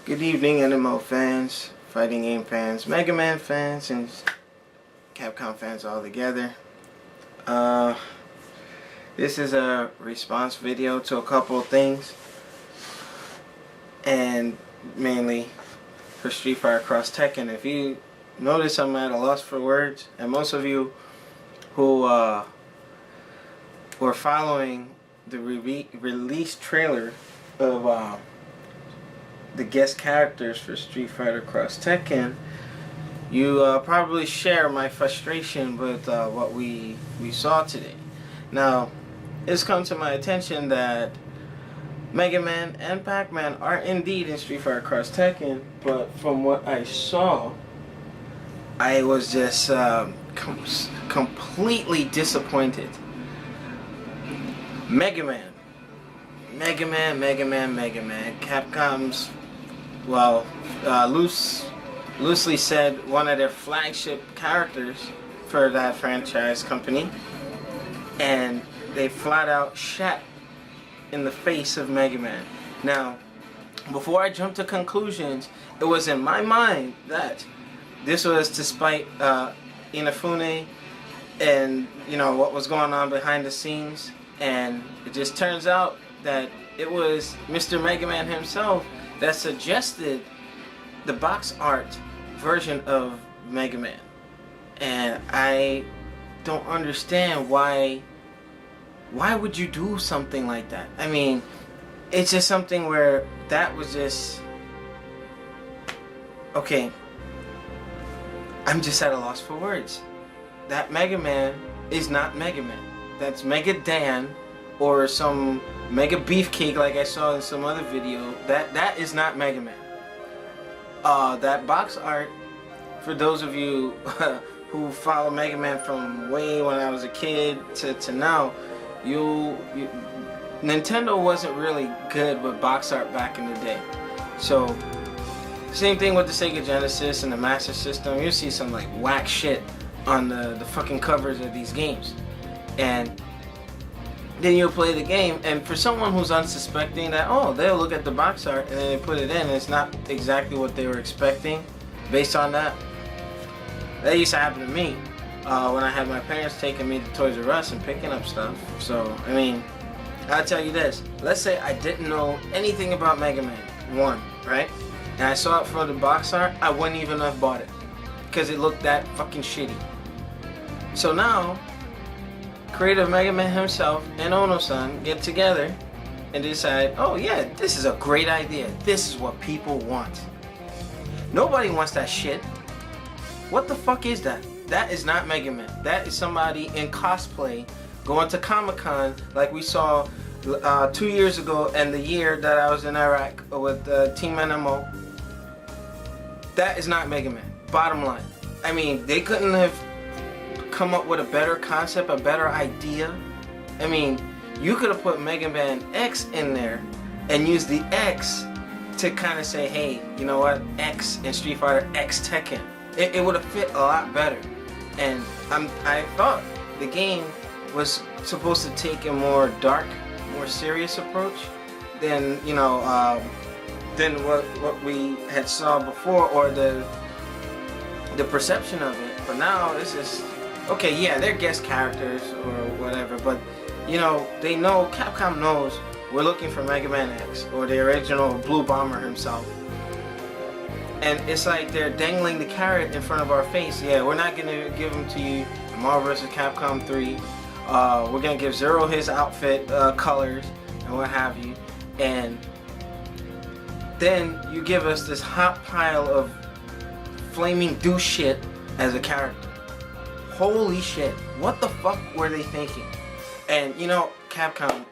Good evening, MMO fans, fighting game fans, Mega Man fans, and Capcom fans all together. This is a response video to a couple of things, and mainly for Street Fighter Cross Tekken. If you notice, I'm at a loss for words, and most of you who were following the release trailer of the guest characters for Street Fighter Cross Tekken, you probably share my frustration with what we saw today. Now, it's come to my attention that Mega Man and Pac-Man are indeed in Street Fighter Cross Tekken, but from what I saw, I was just completely disappointed. Mega Man, Capcom's, well, loosely said, one of their flagship characters for that franchise company, and they flat out shat in the face of Mega Man. Now, before I jump to conclusions, it was in my mind that this was despite Inafune and what was going on behind the scenes, and it just turns out that it was Mr. Mega Man himself that suggested the box art version of Mega Man. And I don't understand why would you do something like that? I mean, it's just something where that was just okay. I'm just at a loss for words. That Mega Man is not Mega Man. That's Mega Dan or some Mega Beefcake like I saw in some other video. That is not Mega Man. That box art, for those of you who follow Mega Man from way when I was a kid to now, Nintendo wasn't really good with box art back in the day. So same thing with the Sega Genesis and the Master System. You see some like whack shit on the fucking covers of these games, and then you'll play the game, and for someone who's unsuspecting that, oh, they'll look at the box art and then they put it in and it's not exactly what they were expecting based on that. That used to happen to me when I had my parents taking me to Toys R Us and picking up stuff. So, I mean, I'll tell you this. Let's say I didn't know anything about Mega Man 1, right? And I saw it for the box art, I wouldn't even have bought it because it looked that fucking shitty. So now, creative Mega Man himself and Ono-san get together and decide, oh yeah, this is a great idea. This is what people want. Nobody wants that shit. What the fuck is that? That is not Mega Man. That is somebody in cosplay going to Comic-Con like we saw 2 years ago and the year that I was in Iraq with Team NMO. That is not Mega Man. Bottom line. I mean, they couldn't have come up with a better concept, a better idea. I mean, you could have put Mega Man X in there and used the X to kind of say, hey, you know what, X in Street Fighter X Tekken. It would have fit a lot better. And I thought the game was supposed to take a more dark, more serious approach than than what we had saw before, or the perception of it. But now it's just, okay, yeah, they're guest characters or whatever, but they know, Capcom knows we're looking for Mega Man X or the original Blue Bomber himself. And it's like they're dangling the carrot in front of our face. Yeah, we're not gonna give him to you in Marvel vs. Capcom 3. We're gonna give Zero his outfit colors and what have you. And then you give us this hot pile of flaming douche shit as a character. Holy shit, what the fuck were they thinking? And Capcom,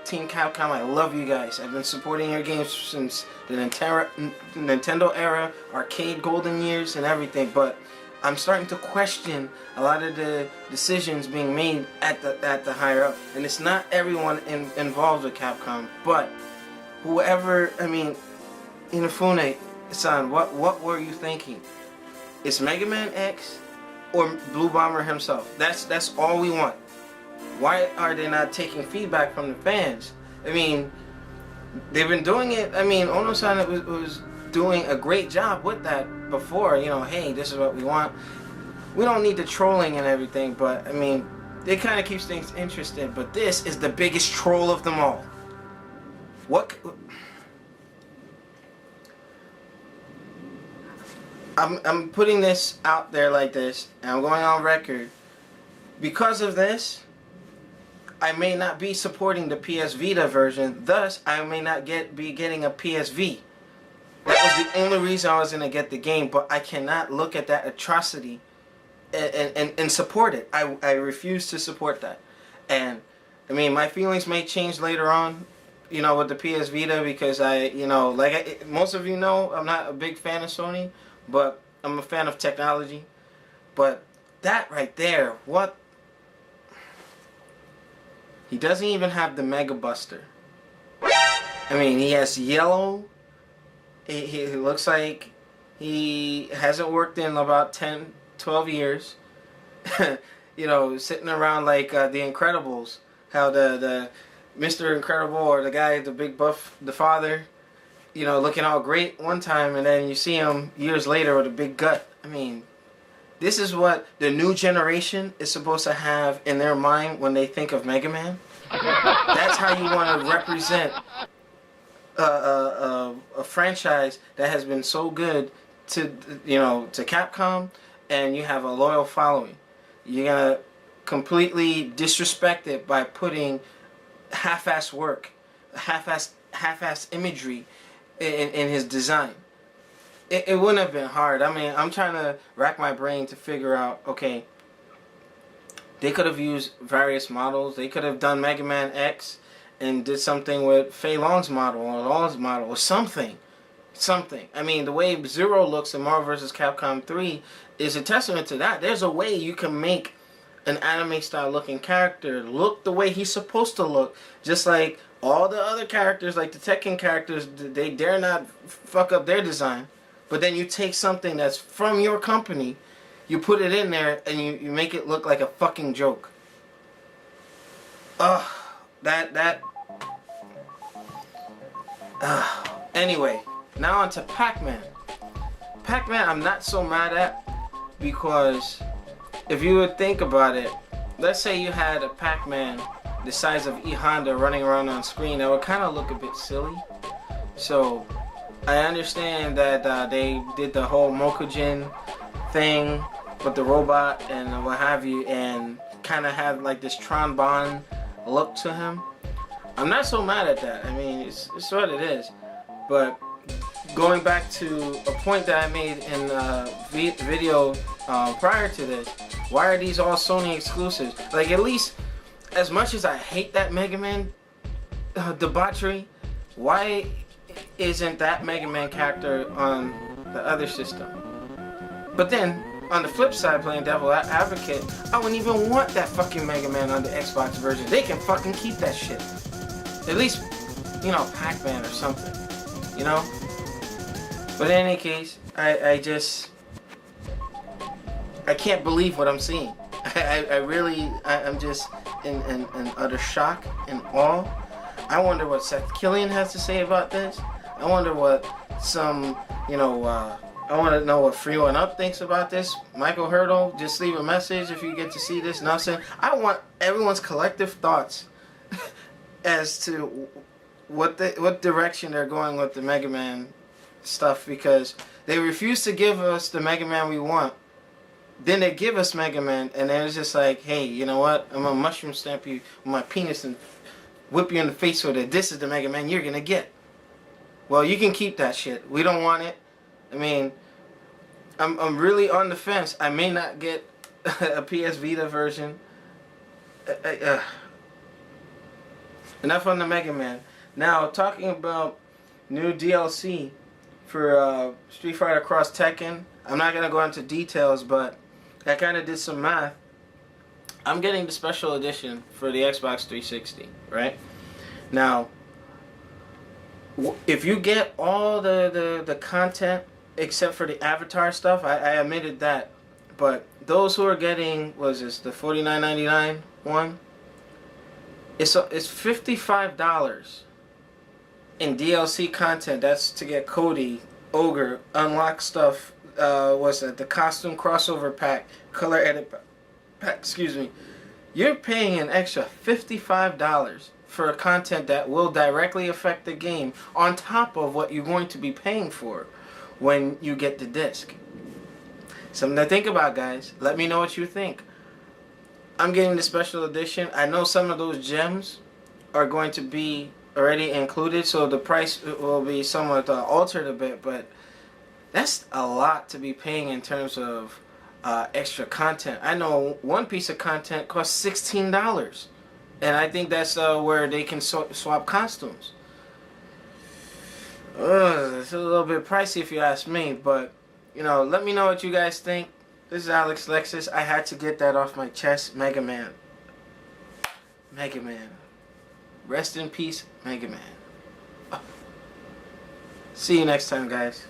Team Capcom, I love you guys. I've been supporting your games since the Nintendo era, arcade golden years and everything, but I'm starting to question a lot of the decisions being made at the higher up. And it's not everyone involved with Capcom, but whoever, I mean, Inafune-san, what were you thinking? It's Mega Man X or Blue Bomber himself. That's all we want. Why are they not taking feedback from the fans? I mean, they've been doing it. I mean, Ono-san was doing a great job with that before. You know, hey, this is what we want. We don't need the trolling and everything, but I mean, it kind of keeps things interesting. But this is the biggest troll of them all. What? I'm putting this out there like this, and I'm going on record. Because of this, I may not be supporting the PS Vita version. Thus, I may not be getting a PSV. That was the only reason I was going to get the game, but I cannot look at that atrocity and support it. I refuse to support that. And, I mean, my feelings may change later on, you know, with the PS Vita, because most of you know, I'm not a big fan of Sony, but I'm a fan of technology. But that right there, what? He doesn't even have the Mega Buster. I mean, he has yellow. He looks like he hasn't worked in about 10, 12 years. You know, sitting around like The Incredibles. How the Mr. Incredible, or the guy, the big buff, the father, you know, looking all great one time, and then you see him years later with a big gut. I mean, this is what the new generation is supposed to have in their mind when they think of Mega Man. That's how you want to represent a franchise that has been so good to, you know, to Capcom, and you have a loyal following. You're gonna completely disrespect it by putting half-ass work, half-ass imagery in his design. It wouldn't have been hard. I mean, I'm trying to rack my brain to figure out, okay, they could have used various models. They could have done Mega Man X and did something with Fei Long's model or Long's model or something. Something. I mean, the way Zero looks in Marvel vs. Capcom 3 is a testament to that. There's a way you can make an anime style looking character look the way he's supposed to look. Just like all the other characters, like the Tekken characters, they dare not fuck up their design. But then you take something that's from your company, you put it in there, and you make it look like a fucking joke. Anyway, now on to Pac-Man. Pac-Man I'm not so mad at, because if you would think about it, let's say you had a Pac-Man the size of E Honda running around on screen, that would kind of look a bit silly. So I understand that they did the whole Mokujin thing with the robot and what have you, and kind of have like this Tron Bonne look to him. I'm not so mad at that. I mean, it's what it is. But going back to a point that I made in a video prior to this, why are these all Sony exclusives? Like, at least, as much as I hate that Mega Man debauchery, why isn't that Mega Man character on the other system? But then, on the flip side, playing devil advocate, I wouldn't even want that fucking Mega Man on the Xbox version. They can fucking keep that shit. At least, you know, Pac-Man or something, you know? But in any case, I can't believe what I'm seeing. I'm just in utter shock and awe. I wonder what Seth Killian has to say about this. I wonder what some, you know, I want to know what Free One Up thinks about this. Michael Hurdle, just leave a message if you get to see this. Nelson, I want everyone's collective thoughts as to what direction they're going with the Mega Man stuff, because they refuse to give us the Mega Man we want. Then they give us Mega Man, and then it's just like, hey, you know what? I'm gonna mushroom stamp you with my penis and whip you in the face with it. This is the Mega Man you're gonna get. Well, you can keep that shit. We don't want it. I mean, I'm really on the fence. I may not get a PS Vita version. Enough on the Mega Man. Now, talking about new DLC for Street Fighter Cross Tekken. I'm not going to go into details, but I kind of did some math. I'm getting the special edition for the Xbox 360, right? Now, if you get all the content except for the avatar stuff, I admitted that. But those who are getting, what is this, the $49.99 one? It's $55 in DLC content. That's to get Cody Ogre, unlock stuff. What's that? The costume crossover pack, color edit pack. Excuse me. You're paying an extra $55 for content that will directly affect the game on top of what you're going to be paying for when you get the disc. Something to think about, guys. Let me know what you think. I'm getting the special edition. I know some of those gems are going to be already included, so the price will be somewhat altered a bit, but that's a lot to be paying in terms of extra content. I know one piece of content costs $16, and I think that's where they can swap costumes. It's a little bit pricey if you ask me, but you know, let me know what you guys think. This is Alexlexus. I had to get that off my chest. MegaMan. MegaMan. Rest in peace, MegaMan. See you next time, guys.